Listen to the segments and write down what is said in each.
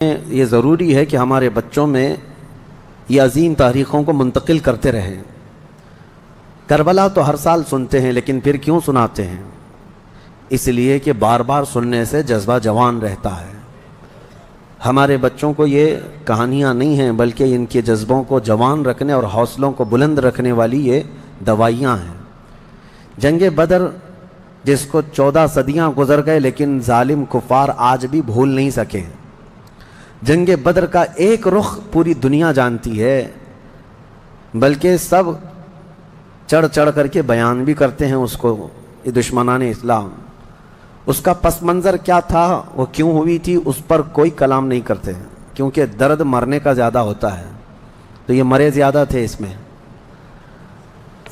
یہ ضروری ہے کہ ہمارے بچوں میں یہ عظیم تاریخوں کو منتقل کرتے رہیں۔ کربلا تو ہر سال سنتے ہیں، لیکن پھر کیوں سناتے ہیں؟ اس لیے کہ بار بار سننے سے جذبہ جوان رہتا ہے۔ ہمارے بچوں کو یہ کہانیاں نہیں ہیں، بلکہ ان کے جذبوں کو جوان رکھنے اور حوصلوں کو بلند رکھنے والی یہ دوائیاں ہیں۔ جنگ بدر، جس کو 14 صدیاں گزر گئے لیکن ظالم کفار آج بھی بھول نہیں سکے۔ جنگ بدر کا ایک رخ پوری دنیا جانتی ہے، بلکہ سب چڑھ چڑھ کر کے بیان بھی کرتے ہیں اس کو، یہ دشمنان اسلام۔ اس کا پس منظر کیا تھا، وہ کیوں ہوئی تھی، اس پر کوئی کلام نہیں کرتے، کیونکہ درد مرنے کا زیادہ ہوتا ہے۔ تو یہ مرے زیادہ تھے، اس میں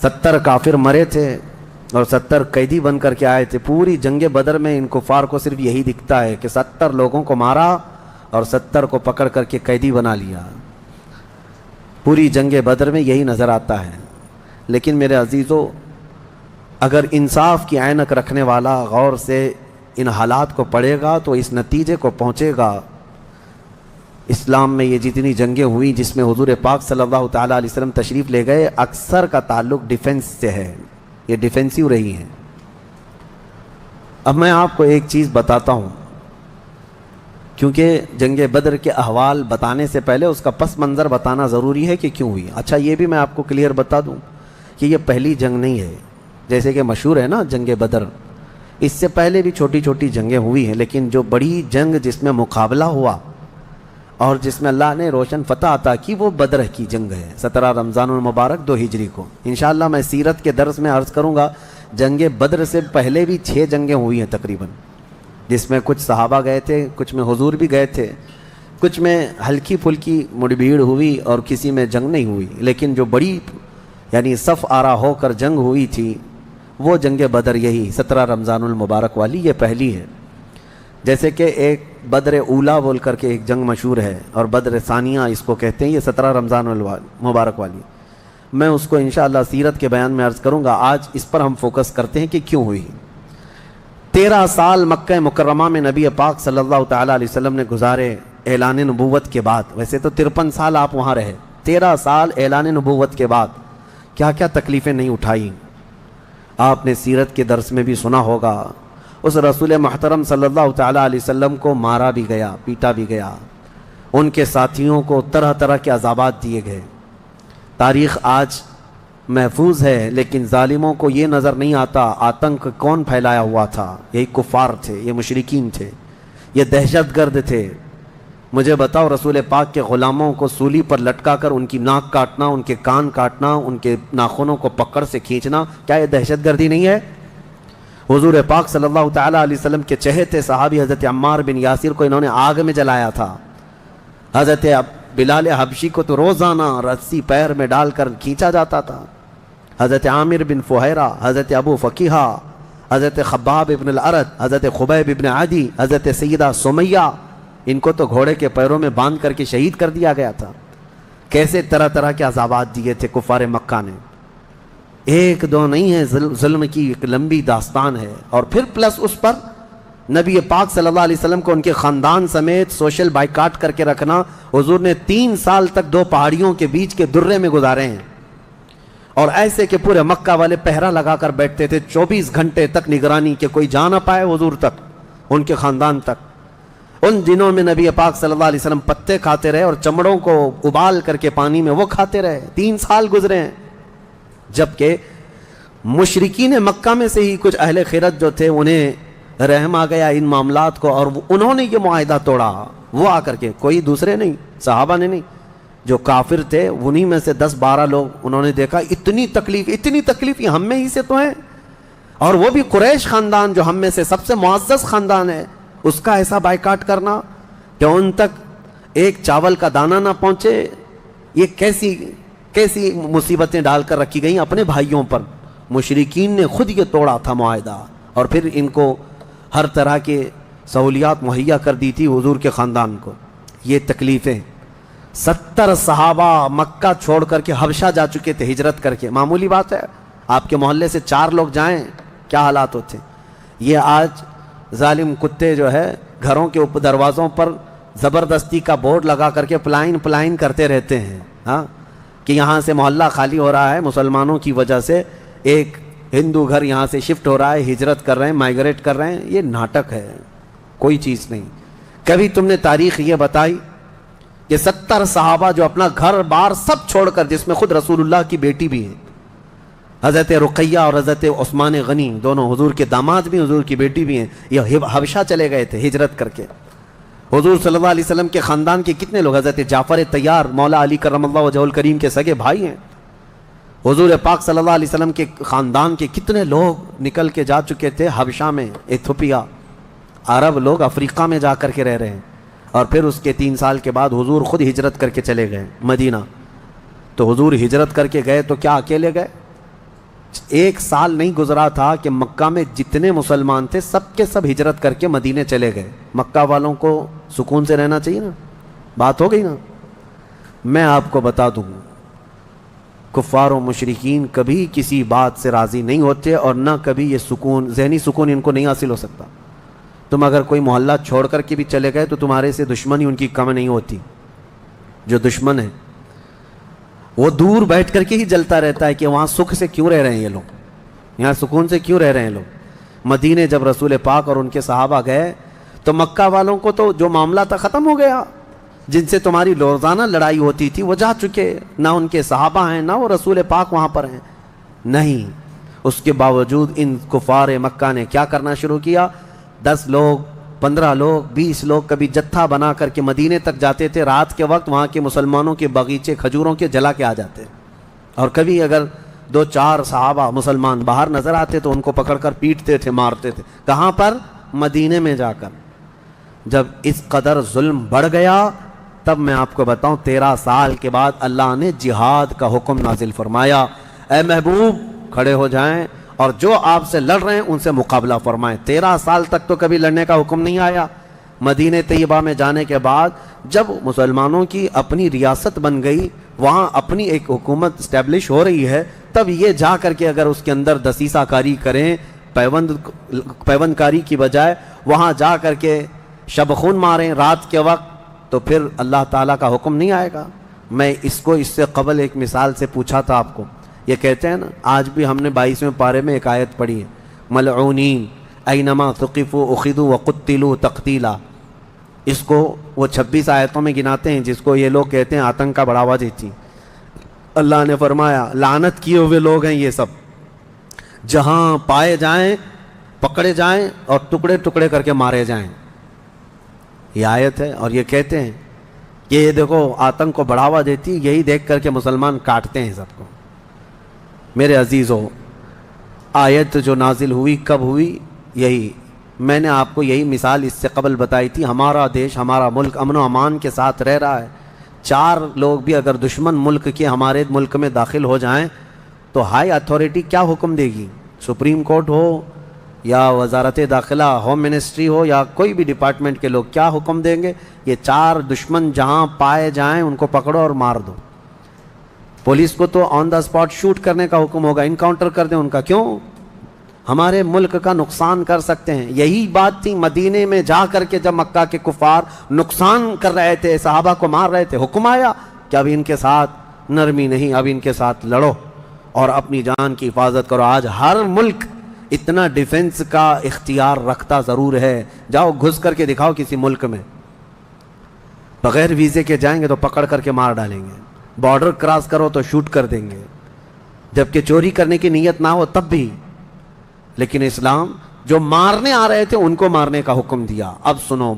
70 کافر مرے تھے اور 70 قیدی بن کر کے آئے تھے۔ پوری جنگ بدر میں ان کفار کو صرف یہی دکھتا ہے کہ 70 لوگوں کو مارا اور 70 کو پکڑ کر کے قیدی بنا لیا۔ پوری جنگ بدر میں یہی نظر آتا ہے۔ لیکن میرے عزیزو، اگر انصاف کی عینک رکھنے والا غور سے ان حالات کو پڑھے گا تو اس نتیجے کو پہنچے گا، اسلام میں یہ جتنی جنگیں ہوئیں جس میں حضور پاک صلی اللہ تعالیٰ علیہ وسلم تشریف لے گئے، اکثر کا تعلق ڈیفنس سے ہے، یہ ڈیفینسیو رہی ہیں۔ اب میں آپ کو ایک چیز بتاتا ہوں، کیونکہ جنگ بدر کے احوال بتانے سے پہلے اس کا پس منظر بتانا ضروری ہے کہ کیوں ہوئی۔ اچھا، یہ بھی میں آپ کو کلیئر بتا دوں کہ یہ پہلی جنگ نہیں ہے، جیسے کہ مشہور ہے نا جنگ بدر، اس سے پہلے بھی چھوٹی چھوٹی جنگیں ہوئی ہیں، لیکن جو بڑی جنگ جس میں مقابلہ ہوا اور جس میں اللہ نے روشن فتح عطا کی، وہ بدر کی جنگ ہے، 17 رمضان المبارک 2 ہجری کو۔ انشاءاللہ میں سیرت کے درس میں عرض کروں گا، جنگ بدر سے پہلے بھی 6 جنگیں ہوئی ہیں تقریباً، جس میں کچھ صحابہ گئے تھے، کچھ میں حضور بھی گئے تھے، کچھ میں ہلکی پھلکی مڑ بھیڑ ہوئی اور کسی میں جنگ نہیں ہوئی، لیکن جو بڑی یعنی صف آرا ہو کر جنگ ہوئی تھی وہ جنگ بدر، یہی 17 رمضان المبارک والی، یہ پہلی ہے۔ جیسے کہ ایک بدر اولا بول کر کے ایک جنگ مشہور ہے، اور بدر ثانیہ اس کو کہتے ہیں، یہ 17 رمضان المبارک والی، میں اس کو انشاءاللہ سیرت کے بیان میں عرض کروں گا۔ آج اس پر ہم فوکس کرتے ہیں کہ کیوں ہوئی۔ 13 سال مکہ مکرمہ میں نبی پاک صلی اللہ تعالیٰ علیہ وسلم نے گزارے اعلان نبوت کے بعد۔ ویسے تو 53 سال آپ وہاں رہے، 13 سال اعلان نبوت کے بعد کیا کیا تکلیفیں نہیں اٹھائیں۔ آپ نے سیرت کے درس میں بھی سنا ہوگا، اس رسول محترم صلی اللہ تعالیٰ علیہ وسلم کو مارا بھی گیا، پیٹا بھی گیا، ان کے ساتھیوں کو طرح طرح کے عذابات دیے گئے۔ تاریخ آج محفوظ ہے، لیکن ظالموں کو یہ نظر نہیں آتا آتنک کون پھیلایا ہوا تھا۔ یہی کفار تھے، یہ مشرکین تھے، یہ دہشت گرد تھے۔ مجھے بتاؤ، رسول پاک کے غلاموں کو سولی پر لٹکا کر ان کی ناک کاٹنا، ان کے کان کاٹنا، ان کے ناخنوں کو پکڑ سے کھینچنا، کیا یہ دہشت گردی نہیں ہے؟ حضور پاک صلی اللہ تعالیٰ علیہ وسلم کے چہتے صحابی حضرت عمار بن یاسر کو انہوں نے آگ میں جلایا تھا۔ حضرت بلال حبشی کو تو روزانہ رسی پیر میں ڈال کر کھینچا جاتا تھا۔ حضرت عامر بن فہیرہ، حضرت ابو فقیہہ، حضرت خباب ابن الارت، حضرت خبیب ابن عدی، حضرت سیدہ سمیہ، ان کو تو گھوڑے کے پیروں میں باندھ کر کے شہید کر دیا گیا تھا۔ کیسے طرح طرح کے عذابات دیے تھے کفار مکہ نے، ایک دو نہیں ہے، ظلم کی ایک لمبی داستان ہے۔ اور پھر پلس اس پر نبی پاک صلی اللہ علیہ وسلم کو ان کے خاندان سمیت سوشل بائیکاٹ کر کے رکھنا۔ حضور نے 3 سال تک 2 پہاڑیوں کے بیچ کے درے میں گزارے ہیں، اور ایسے کہ پورے مکہ والے پہرا لگا کر بیٹھتے تھے 24 گھنٹے تک نگرانی، کہ کوئی جا نہ پائے حضور تک، ان کے خاندان تک۔ ان دنوں میں نبی پاک صلی اللہ علیہ وسلم پتے کھاتے رہے اور چمڑوں کو ابال کر کے پانی میں وہ کھاتے رہے۔ 3 سال گزرے ہیں، جبکہ مشرکین مکہ میں سے ہی کچھ اہل خیرت جو تھے انہیں رحم آ گیا ان معاملات کو، اور انہوں نے یہ معاہدہ توڑا۔ وہ آ کر کے، کوئی دوسرے نہیں، صحابہ نے نہیں، جو کافر تھے انہی میں سے 10-12 لوگ، انہوں نے دیکھا اتنی تکلیف یہ ہم میں ہی سے تو ہیں، اور وہ بھی قریش خاندان جو ہم میں سے سب سے معزز خاندان ہے، اس کا ایسا بائیکاٹ کرنا کہ ان تک ایک چاول کا دانہ نہ پہنچے، یہ کیسی مصیبتیں ڈال کر رکھی گئیں اپنے بھائیوں پر۔ مشرکین نے خود یہ توڑا تھا معاہدہ، اور پھر ان کو ہر طرح کے سہولیات مہیا کر دی تھی حضور کے خاندان کو۔ یہ تکلیفیں، 70 صحابہ مکہ چھوڑ کر کے حبشہ جا چکے تھے ہجرت کر کے، معمولی بات ہے، آپ کے محلے سے 4 لوگ جائیں کیا حالات ہوتے۔ یہ آج ظالم کتے جو ہے گھروں کے اوپر دروازوں پر زبردستی کا بورڈ لگا کر کے پلائن کرتے رہتے ہیں ہاں کہ یہاں سے محلہ خالی ہو رہا ہے مسلمانوں کی وجہ سے، ایک ہندو گھر یہاں سے شفٹ ہو رہا ہے، ہجرت کر رہے ہیں، مائیگریٹ کر رہے ہیں. یہ ناٹک ہے، کوئی چیز نہیں. کبھی تم نے تاریخ یہ بتائی کہ 70 صحابہ جو اپنا گھر بار سب چھوڑ کر، جس میں خود رسول اللہ کی بیٹی بھی ہے، حضرت رقیہ اور حضرت عثمان غنی، دونوں حضور کے داماد بھی، حضور کی بیٹی بھی ہیں، یہ حبشہ چلے گئے تھے ہجرت کر کے. حضور صلی اللہ علیہ وسلم کے خاندان کے کتنے لوگ، حضرت جعفر طیار مولا علی کرم اللہ وجہہ الکریم کے سگے بھائی ہیں. حضور پاک صلی اللہ علیہ وسلم کے خاندان کے کتنے لوگ نکل کے جا چکے تھے حبشہ میں، ایتھوپیا. عرب لوگ افریقہ میں جا کر کے رہ رہے ہیں. اور پھر اس کے 3 سال کے بعد حضور خود ہجرت کر کے چلے گئے مدینہ. تو حضور ہجرت کر کے گئے تو کیا اکیلے گئے؟ 1 سال نہیں گزرا تھا کہ مکہ میں جتنے مسلمان تھے سب کے سب ہجرت کر کے مدینے چلے گئے. مکہ والوں کو سکون سے رہنا چاہیے نا، بات ہو گئی نا. میں آپ کو بتا دوں، کفار و مشرکین کبھی کسی بات سے راضی نہیں ہوتے، اور نہ کبھی یہ سکون، ذہنی سکون ان کو نہیں حاصل ہو سکتا. تم اگر کوئی محلہ چھوڑ کر کے بھی چلے گئے تو تمہارے سے دشمنی ان کی کم نہیں ہوتی. جو دشمن ہے وہ دور بیٹھ کر کے ہی جلتا رہتا ہے کہ وہاں سکھ سے کیوں رہ رہے ہیں یہ لوگ، یہاں سکون سے کیوں رہ رہے ہیں لوگ. مدینے جب رسول پاک اور ان کے صحابہ گئے تو مکہ والوں کو تو جو معاملہ تھا ختم ہو گیا. جن سے تمہاری روزانہ لڑائی ہوتی تھی وہ جا چکے، نہ ان کے صحابہ ہیں نہ وہ رسول پاک وہاں پر ہیں. نہیں، اس کے باوجود ان کفار مکہ نے کیا کرنا شروع کیا؟ 10 لوگ، 15 لوگ، 20 لوگ کبھی جتھا بنا کر کے مدینے تک جاتے تھے. رات کے وقت وہاں کے مسلمانوں کے باغیچے کھجوروں کے جلا کے آ جاتے. اور کبھی اگر 2-4 صحابہ مسلمان باہر نظر آتے تو ان کو پکڑ کر پیٹتے تھے، مارتے تھے. کہاں پر؟ مدینے میں جا کر. جب اس قدر ظلم بڑھ گیا تب میں آپ کو بتاؤں 13 سال کے بعد اللہ نے جہاد کا حکم نازل فرمایا. اے محبوب کھڑے ہو جائیں اور جو آپ سے لڑ رہے ہیں ان سے مقابلہ فرمائیں. 13 سال تک تو کبھی لڑنے کا حکم نہیں آیا. مدینہ طیبہ میں جانے کے بعد جب مسلمانوں کی اپنی ریاست بن گئی، وہاں اپنی ایک حکومت اسٹیبلش ہو رہی ہے، تب یہ جا کر کے اگر اس کے اندر دسیسہ کاری کریں، پیوند کاری کی بجائے وہاں جا کر کے شب خون ماریں رات کے وقت، تو پھر اللہ تعالیٰ کا حکم نہیں آئے گا. میں اس کو اس سے قبل ایک مثال سے پوچھا تھا آپ کو. یہ کہتے ہیں نا، آج بھی ہم نے 22ویں پارے میں ایک آیت پڑھی ہے، ملعونین اینما ثقفوا اخذوا وقتلوا تقتیلا. اس کو وہ 26 آیتوں میں گناتے ہیں جس کو یہ لوگ کہتے ہیں آتنک کا بڑھاوا دیتی. اللہ نے فرمایا لعنت کیے ہوئے لوگ ہیں یہ سب، جہاں پائے جائیں پکڑے جائیں اور ٹکڑے ٹکڑے کر کے مارے جائیں. یہ آیت ہے. اور یہ کہتے ہیں کہ یہ دیکھو آتنک کو بڑھاوا دیتی، یہی دیکھ کر کے مسلمان کاٹتے ہیں سب کو. میرے عزیزو، آیت جو نازل ہوئی کب ہوئی؟ یہی میں نے آپ کو یہی مثال اس سے قبل بتائی تھی. ہمارا دیش، ہمارا ملک امن و امان کے ساتھ رہ رہا ہے. 4 لوگ بھی اگر دشمن ملک کے ہمارے ملک میں داخل ہو جائیں تو ہائی اتھارٹی کیا حکم دے گی؟ سپریم کورٹ ہو یا وزارت داخلہ، ہوم منسٹری ہو یا کوئی بھی ڈپارٹمنٹ کے لوگ کیا حکم دیں گے؟ یہ 4 دشمن جہاں پائے جائیں ان کو پکڑو اور مار دو. پولیس کو تو آن دا اسپاٹ شوٹ کرنے کا حکم ہوگا، انکاؤنٹر کر دیں ان کا. کیوں؟ ہمارے ملک کا نقصان کر سکتے ہیں. یہی بات تھی مدینے میں جا کر کے جب مکہ کے کفار نقصان کر رہے تھے، صحابہ کو مار رہے تھے، حکم آیا کہ اب ان کے ساتھ نرمی نہیں، اب ان کے ساتھ لڑو اور اپنی جان کی حفاظت کرو. آج ہر ملک اتنا ڈیفنس کا اختیار رکھتا ضرور ہے. جاؤ گھس کر کے دکھاؤ کسی ملک میں، بغیر ویزے کے جائیں گے تو پکڑ کر کے مار ڈالیں گے. بارڈر کراس کرو تو شوٹ کر دیں گے، جبکہ چوری کرنے کی نیت نہ ہو تب بھی. لیکن اسلام جو مارنے آ رہے تھے ان کو مارنے کا حکم دیا. اب سنو.